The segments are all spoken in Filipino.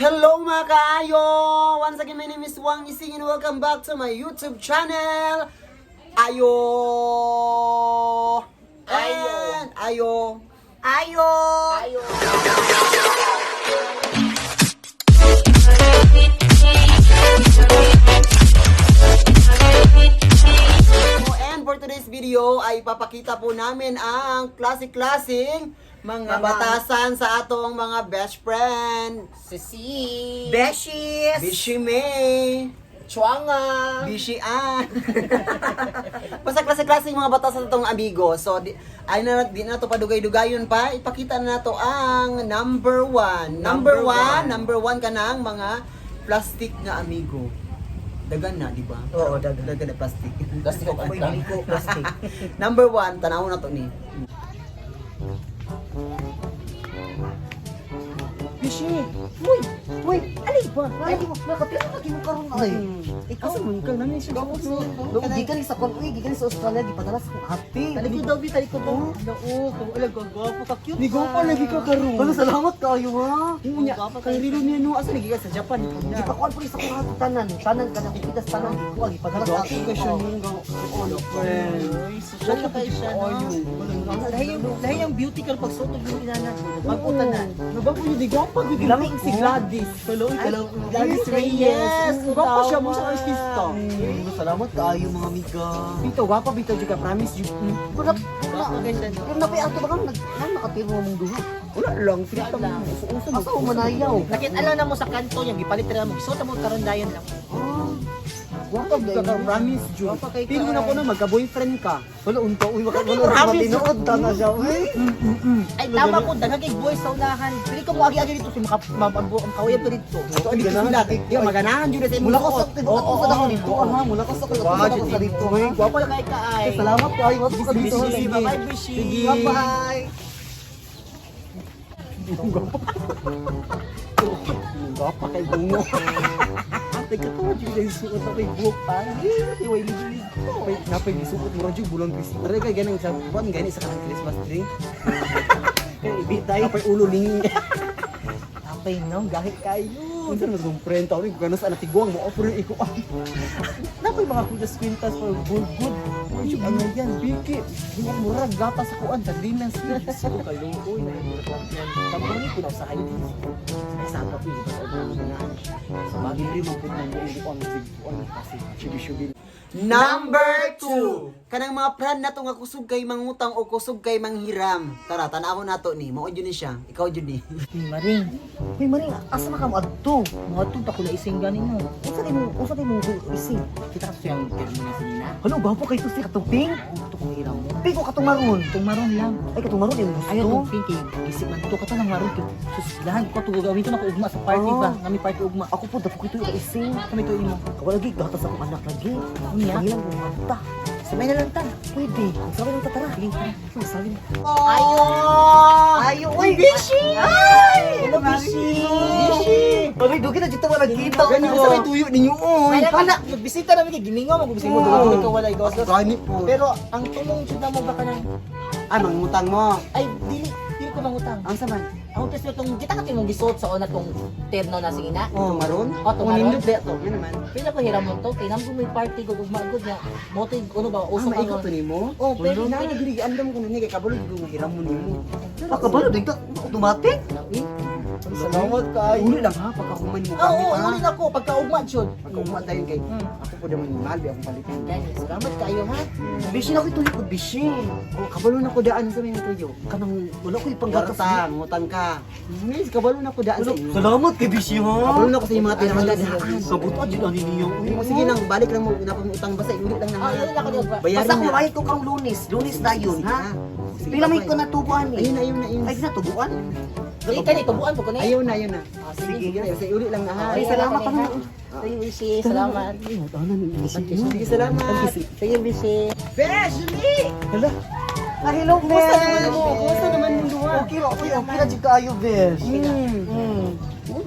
Hello mga kaayo! Once again, my name is Wang Ising and welcome back to my YouTube channel! Ayo! And Ayo! Ayo! And for today's video ay papakita po namin ang klase-klaseng mga batasan sa atong mga best friend. Sisi! Beshies! Bishi May! Chuanga! Bishi Ann! Basta klase-klaseng mga batasan sa atong amigo. So, di na to padugay-dugayon pa. Ipakita na to ang number one. Number one ka ng mga plastic na amigo. Dagan na, di ba? Oo, dagan. Dagan na plastic. Plastic o Amoy plastic. biliko, plastic. Number one, tanaw na to ni. Bishi! Uy! Alay ba? Alay mo, nakapira lagi mo karoon ay. Ikaw, Ikaw namin siya. gikan sa kon, gikan sa Australia, gipadala sa kong ate. Talikod daw, talikod daw. Oo, kung alag ka, gwapo ka, cute. Ni Gopa lagi ka karoon. Ano, salamat kayo ha. Unya, kay Rilo niya no, asa lagi ka sa Japan. Di pa kuan po sa kong ate tanan. Tanan ka na kung kita sa tanan, di ko, gipadala sa Dati ka siya nung all friend. Social kayo siya, no? Lahi yung beauty ka pagsuot yung inana. Magputan na. Nabago niya, di Gopa. Lamig si Gladys. Gladys Reyes. Gopa siya mo sa artista. Salamat kaayo mga amiga. Bito, Gopa, bito, juga promise you. Pero napay ato ba kang nakatiro mong duha? Wala lang, pinita mo. Asa mo manayaw? Nakit alam na mo sa kanto yung gipalit ra mo. So mo karon dayon lang. Gopa, ka promise you. Pili na ko na magka-boyfriend ka. Wala unta uy wala Promise. tinuod ta na siya. Ay tama ko daghang kay boys sa unahan. Dili ko mo agi-agi dito si ang kawayab ko dito. So, di ka sila. Di ka maganahan dyan sa Mula ko sa Oo, sa dako dito. Ha, mula ko sa sa dito. Gwapo lang kay kaay. Salamat kaayo at sa dito. Bishi, bye Bishi. Bye. Gopa kay bungo. Nagkatawa dyan yung suot na kay buhok pa. Iway lilig ko. Napay gisuot mo radyo bulang Christmas. Pero kay ganang sa buwan, ganang sa kanang Christmas tree. Kaya ibit tayo. Napay ulo ling. Apay no, gahit kayo. Unsa na mas friend tao rin kung sa natigwang mo offer iko. Napay mga kudas kwintas for good. Ano yan, biki. Buhok murag gapas sa kuan tagdinas. So kaluoy na yung tambungi ko na sa kayo. Ay saka po yung sa bagay rin mo pud nang ang sigpuan kasi chibi-chibi. Number 2. Kanang mga plan nato nga kusog kay mangutang o kusog kay manghiram. Tara, tanawon nato ni. Mao jud ni siya. Ikaw jud ni. Maring. Hoy Maring, asa man ka mo adto? Mga tun ta ko na ising ganin mo. Unsa di mo ising? Kita ka siyang termina sa nina. Halo, gwapo kay to si katuping. Ito kong hiram mo. Piko katong maron. Tumaron lang. Ay katong maron yung gusto. Ayaw tong pink kay isip man to ka lang maron to. Sus lahan ko to gawin to na ko ugma sa party Oh. ba? Nami party ugma. Ako po dapat ko ito yung ising. Kami to imo. Kawala lagi gatas ako anak lagi. Unya? Pangilang mo manta. Sabay na lang ta. Pwede. Sabi ng tatara. Sabi mo. Ayo. Ayo, uy, Bishi! Ay! Hello Bishi. Pagay, doon kita dito wala kita. Gani ko sa may tuyo ninyo oy. Ay, anak, magbisita namin kay giningaw, magbisita mo doon ka wala ikaw. Gani po. Pero ang tulong jud na mo baka nang Ay mangutang mo. ay dili ko mangutang. Ang saman. Ang test tong kita ka timong gisuot sa una tong terno na sige na. Oh, maroon? Oh, tumaron. Nindot de to. Yan naman. Pila ko hiram mo to, kay namo may party ko ugma gud niya. Moto ano ba Ah, uso maikot to nimo? Oh, pwede na pwede. diri andam ko ni kay kabulod ko hiram mo nimo. Pakabalo, doon ka automatic. Salamat kayo. Uli lang ha, pagkakuman mo Oo, gamit ha. uli na ko pagka ugma jud. Pagkakuman tayo kay ako po naman mahal di akong palitan. Dahil salamat kayo ha. Bishi na ko ituloy ko, Bishi. Oh, kabalo na ko daan sa may tuyo. Kanang wala ko ipanggatas. Garta, ngutang ka. Yes, kabalo na ko daan sa inyo. Salamat kay Bishi ha. Kabalo na ko sa mga tinamandan. Sabutan dyan ang ninyo. Sige nang balik lang mo napamutang basta uli lang na. Ah, yun na ko di ugma. Bayarin Basta na. kumain ko kang lunis. Lunis na yun, ha? Pila may ko natubuan Ayun eh. na ayun. Ay, natubuan? Dili kani tubuan ko kani. Ayun na. Ah, Sige, sige. sige uli lang na ha. Ay, salamat ka na. Sige, Bishi. Salamat. Sige, salamat. Sige, Bishi. Besh, Julie! Hala. Ah, hello, Kumusta naman mo? Besh. Kumusta naman mo duha? Okay na dyan kayo, Besh.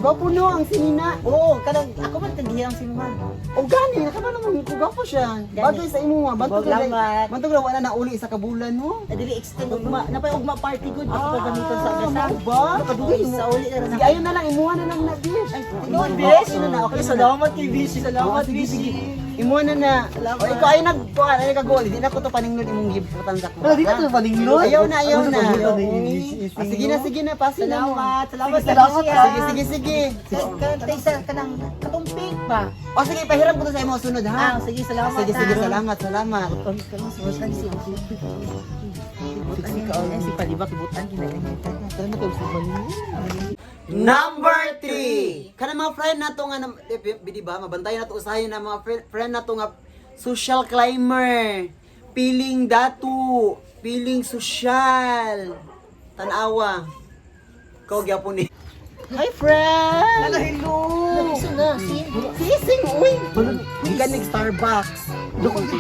Gwapo no, ang sinina. Oo, kanang ako man tagihirang sinuman. O gani, nakabalo mo ko gwapo siya. Gani. Bagay sa imo nga, bantog lang. Salamat. Bantog lang wala na uli sa kabulan mo. Dili extend ugma, napay ugma party good Ah, ako gamiton sa gasa. mao ba? Nakadugay sa uli na Sige, na. ayun na lang, imuha na lang na dish. Ay, Good, Bish. Okay, salamat kay Bish. Salamat, Bish. Imo na. O ikaw ay nagkuan, ay nagagol. Di na ko to paningnod imong gibutan sa ko. Wala, di na ito paninglod. Ayaw na. Sige na, pasin na mo. Salamat. Sige. Kantay sa kanang katumpik ba? O sige, pahiram ko to sa imo sunod ha. Sige, salamat. Sige, salamat. Si Palibak, ibutan Number 3. Kana mga friend nato nga di ba mabantay nato usahay na mga friend nato nga social climber, piling datu, piling social. Tanawa. Kau gyapon ni. Hi friend. Hello. Sising uy. Gikan ning Starbucks. Dako di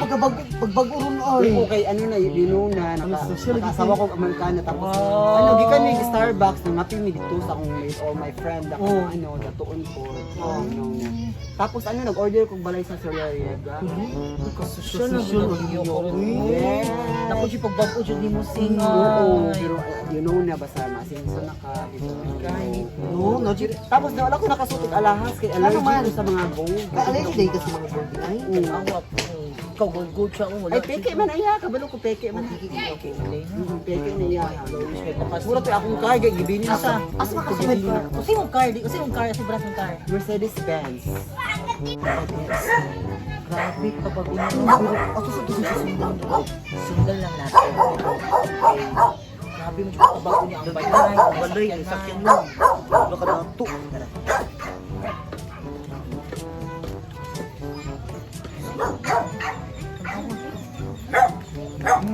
pagbago ron ay. Okay, ano na yun na nakasawa ko Amerikana tapos gikan ning Starbucks nangapi mi dito sa akong mate or my friend ako datuon ko. Tapos nag-order kong balay sa Soriega. Social Yeah. Naku, si pagbago dyan di mo Oo, singa. pero na basta masinso na ka. No, Tapos wala ko nakasuot alahas kay allergic man? ko sa mga gold. Kaalay day kasi mga gold ay. Awap. Ikaw, good siya. Wala. Ay peke man aya, kabalo ko peke man. Okay. Peke na iya. Puro to akong car gay gibini na sa. Asa ka kasunod ka? Kasi mong car, kasi mong car, kasi brand mong car. Mercedes Benz. Grabe kapag Ato sa sundan. single lang natin. Okay. Grabe mo siya kabago niya ang balay, ang sakyan mo. Baka na to.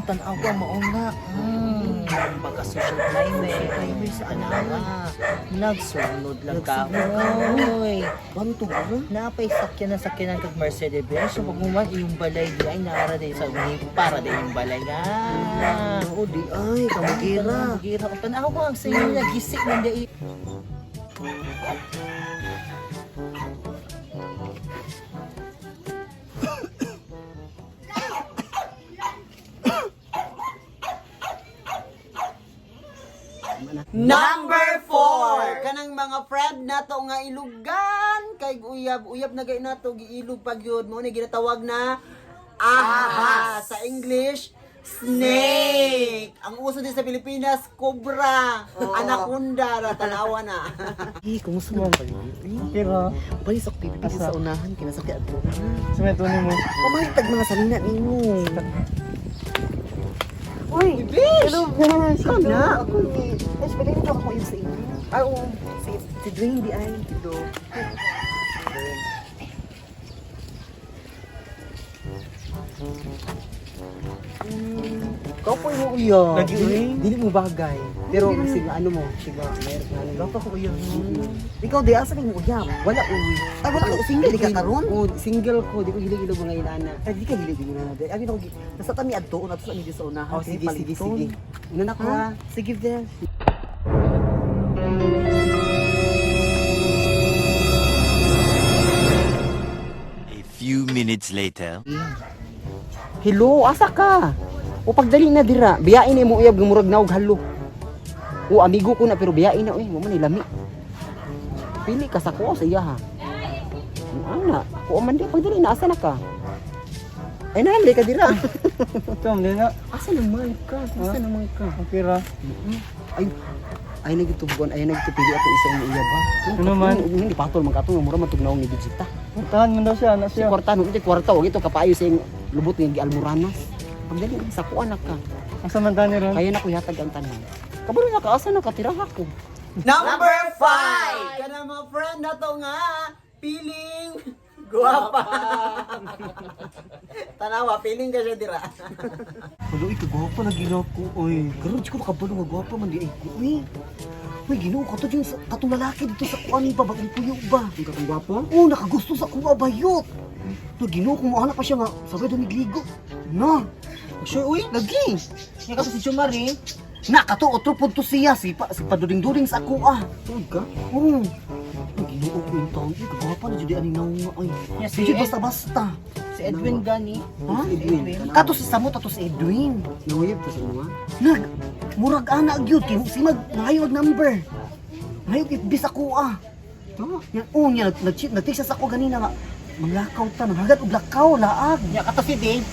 Tanaw ko mauna. Pagka-social climate sa anawa. Nagsunod lang ka. Oy. Ano to ba? Napay sakyanan kag Mercedes Benz. So pag muman yung balay di ay naara din sa para din yung balay nga. Oo, di ay. Kamakira. Gira ko tanaw ko ang sayo niya gisik man di. Number 4. Kanang mga friend nato nga ilugan kay uyab na gay nato giilog pag yun mo ni ginatawag na ahas sa English snake. Ang uso din sa Pilipinas cobra, anaconda ra tanawa na. Eh, kumusta mo ba? Pero, Bali sa activity sa unahan kinasakyan ko. sumeto ni mo. Pamahitag mga salina ninyo. Uy, bish! Hello, guys. Sana. Ako ni. Ay, pwede nito ako yun sa inyo. Ah, oo. Si Dwayne di ay. Dito. Ikaw po yung uyo. Lagi, uy. Dili mo bagay. Pero sige ano mo, sige, meron na ano. Gapa ko yun. Ikaw di asa kang uyab. Wala uy. Ay, wala ka. Single di ka karon. Oh, single ko, di ko hilig-hilig mga ilana. Ay, di ka hilig din na. Ay, ako nasa tami adto na sa inyo sa unahan. Oh, sige. Una na ko Ha? ha. Sige, Del. A few minutes later. Hello, asa ka? O pagdali na dira, biyain ni mo uyab gumurag na og halo. O amigo ko na pero biyain na mo man lami. Pili ka sa ko sa iya ha. Ana, ko man di pagdali na asa na ka? Ay naman ka dira. Tom, di na. Asa naman ka? Asa naman ka? Pira. Ay nagitubuan, ay nagtupili ato isa ni uyab ha. Ano man? Hindi patol man kato mura man tugnaw ni Digita. Puntahan mo daw siya, na Si siya. kwarta no, kwarta og ito kapayo sa iyong lubot nga gialmoranas. Pagdali sa kuan na ka. Ang samantha ni Ron. Kaya na ko yatag ang tanan. Kabalo na kaasa na katira ako. Number 5. Kana mga friend na to nga piling guwapa. Tanawa, piling ka siya dira. Hello, ikaw gwapa na ginaw ko. Oy, karon di ko makabalo nga gwapa man di ay ko. Uy, ginoo ka to dyan sa katong lalaki dito sa kuan ba bagong puyo ba? Ang katong gwapo? Oo, nakagusto sa kuha bayot. No, ginoo ko mo anak pa siya nga sabay daw nagligo. Na, Sure, uy. lagi. Nga kasi si Chumari, Nakato otro punto siya si paduding-duding sa kuha. Tuod ka? Oo. Ay, ginoo ko yung taon. Ay, kagwapa na dyan ani naunga. Ay, Yes, sige si basta-basta. si Edwin Gani. Ha? Si Edwin. Kato si Samot ato si Edwin. Nanguyab to sa mga. Nag, murag ana gyud kay si mag nahayog number. Nahayog FB sa kuha. to? Yan, nag-text sa ako ganina nga. Manglakaw ta, manghagad og lakaw, laag. Nya kato si Dave.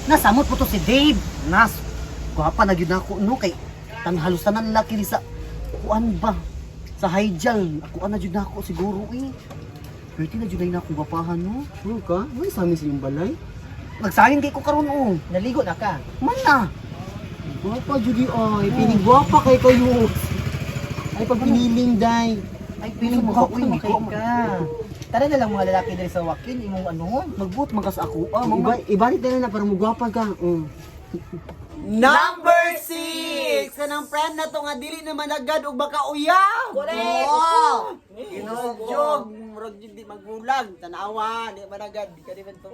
Nasamot po to si Dave. Gwapa na gyud nako no kay halos tanan laki ni sa kuan ba sa highjal. Ako ana gyud nako siguro eh. Pero na gyud na ako gwapahan no. Ano ka? Ano sa amin sa iyong balay? Nagsayang kay ko karon oh. Naligo na ka. Man na. Gwapa, Judy, ay. Pinigwapa kay kayo. Ay, pag piniling, day. Ay Piling piling mo mo ka, ko uy, ko ka. Tara na lang mga lalaki diri sa Wakin, imong ano. magbuot man ka sa ako. Ibalik na para magwapa ka. Number 6! Kanang friend na to nga dili naman agad og baka uyaw. Correct. Oo. Ginugjog, murag di magbulag, tanawa, di man agad, di ka di man to.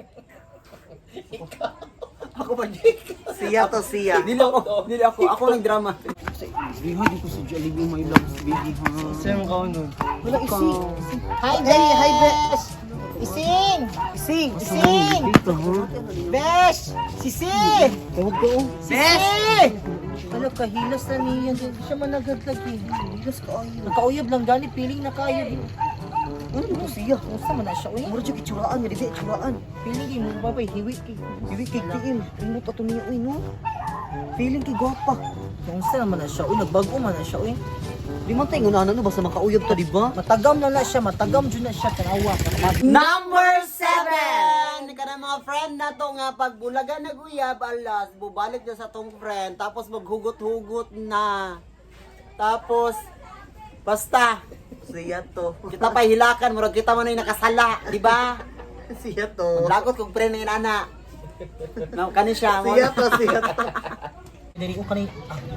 Ako ba di? Siya to siya. Dili ako nagdrama. Liha, di ko sa Jollibee, my loves, baby, ha? Sa'yo mo kaon nun. Wala isi. Hi, hi, Besh. Ising. Ising. Ising. Dito, ha? Besh. Sisi. Tawag ko, oh. Besh. Ano ka, hilas na niya. Hindi siya managad lagi. Hilas ka ayun. Nakauyab lang gani, piling na kayo. Ano to siya? Kumusta man na siya, uy? Mura jud itsuraan, dili itsuraan. Piling mo, babay, hiwi kay. Dili kay tiim. Imo pa to niya uy no. Feeling kay gwapa. Kumusta naman na siya, uy? Nagbago man na siya, uy. Di man tayo ngunahan no basta makauyab ta di ba? Matagam na siya, matagam dyan na siya. Tanawa. Number 7! Kana mga friend na to nga pagbulagan naguyab alas, bubalik na sa tong friend, tapos maghugot-hugot na. Tapos, basta, Siya to. kita pa hilakan, murag kita man ay nakasala, di ba? Siya to. Lagot kong friend na inana. Kani siya. Siya to, siya to. Diri ko kanay,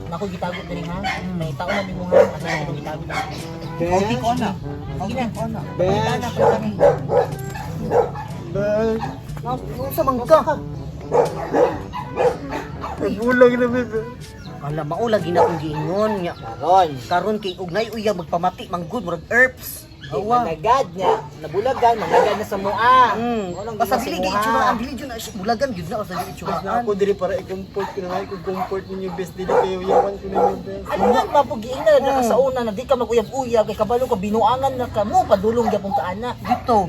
nako gitago diri ha. May tao na nimo ha. Ano ko gitago na. Okay ko na. Okay na. Benta na ko kani. Sa mangka. Nagulang na, bebe. Ala maulag gina kong giingon nya. Karon kay ugnay uyab magpamati manggod murag herbs. Awa. Managad niya. Nabulagan, managad na sa mua. Basta dili kay itsuraan, dili jud na bulagan jud na basta dili itsuraan. Ako diri para i-comfort ko na ko comfort ninyo best dili kayo yawan ko ninyo best. Ano man mapugiin na ka sa una na di ka maguyab-uyab kay kabalo ka binuangan na ka mo padulong gyapon ka ana. Dito.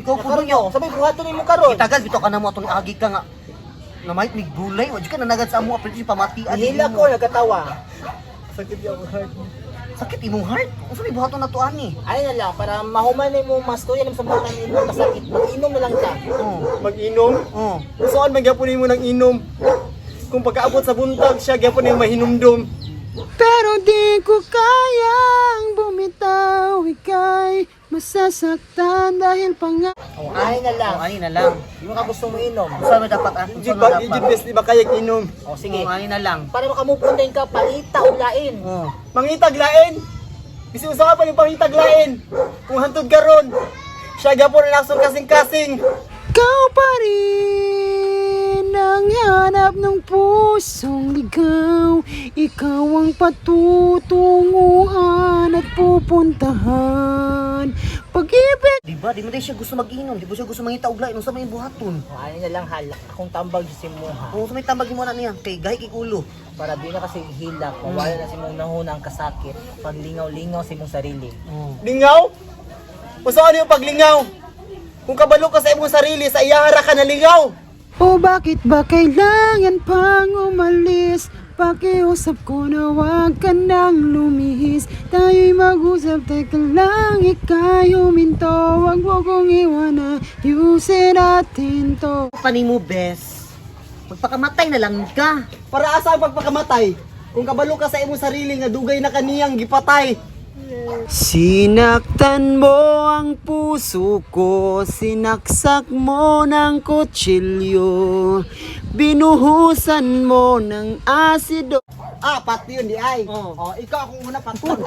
Ikaw puno Karon yo, sabay buhaton nimo karon. Itagal bito ka na mo atong agi ka nga. Na might mig gulay, wa jud ka nanagad sa amo apil pamati. Hila ko nagkatawa. Sakit yung heart. Sakit imong heart. Unsa may buhaton na to ani? Ay na lang para mahuman nimo mas tuya sa mga nimo kasakit. Mag-inom na lang ka. Oh. Mag-inom? Oh. Saan magyapon mo ng inom? Kung pagkaabot sa buntag siya, gyapon yung mahinumdum. Pero di ko kayang bumitaw, ika'y masasaktan dahil panga... Oh, ay na lang. Ani na lang. Di mo ka gusto mo inom. Unsa may dapat ato? Ijid ba, ijid best, di ba kayag inom? Oh, sige. Ani na lang. Para makamove din ka, palita o lain. Oh. Mangitag lain! Bisi usa ka pa yung pangitag lain! Kung hantod karon, siya gyapon na nagsong kasing-kasing. Ikaw pa rin ang hanap ng pusong ligaw. Ikaw ang patutunguhan at pupuntahan. Pag-ibig! Di ba? Di mo din siya gusto mag-inom. Di ba siya gusto mangita og lain. Unsa may buhaton? Oh, ay na lang hala. Akong tambag si mo ha. Kung unsa may tambag mo na niya kay gahi kay ulo. Para di na kasi hila ko. Wala na si mong nahuna ang kasakit. Paglingaw-lingaw si mong sarili. Oh. Lingaw? Usahan yung paglingaw? Kung kabalo ka sa imong sarili, sa iyahara ka na lingaw. O bakit ba kailangan pang umalis? Pakiusap ko na huwag ka nang lumihis. Tayo'y mag-usap, teka lang, ika'y huminto. Huwag mo kong iwanan, ayusin natin to. Pani mo, bes. Magpakamatay na lang ka. Para asa ang pagpakamatay? Kung kabalo ka sa imong sarili nga dugay na kaniyang gipatay. Sinaktan mo ang puso ko, sinaksak mo ng kutsilyo, binuhusan mo ng asido. Ah, pati yun di ay. Oh, ikaw akong una patun.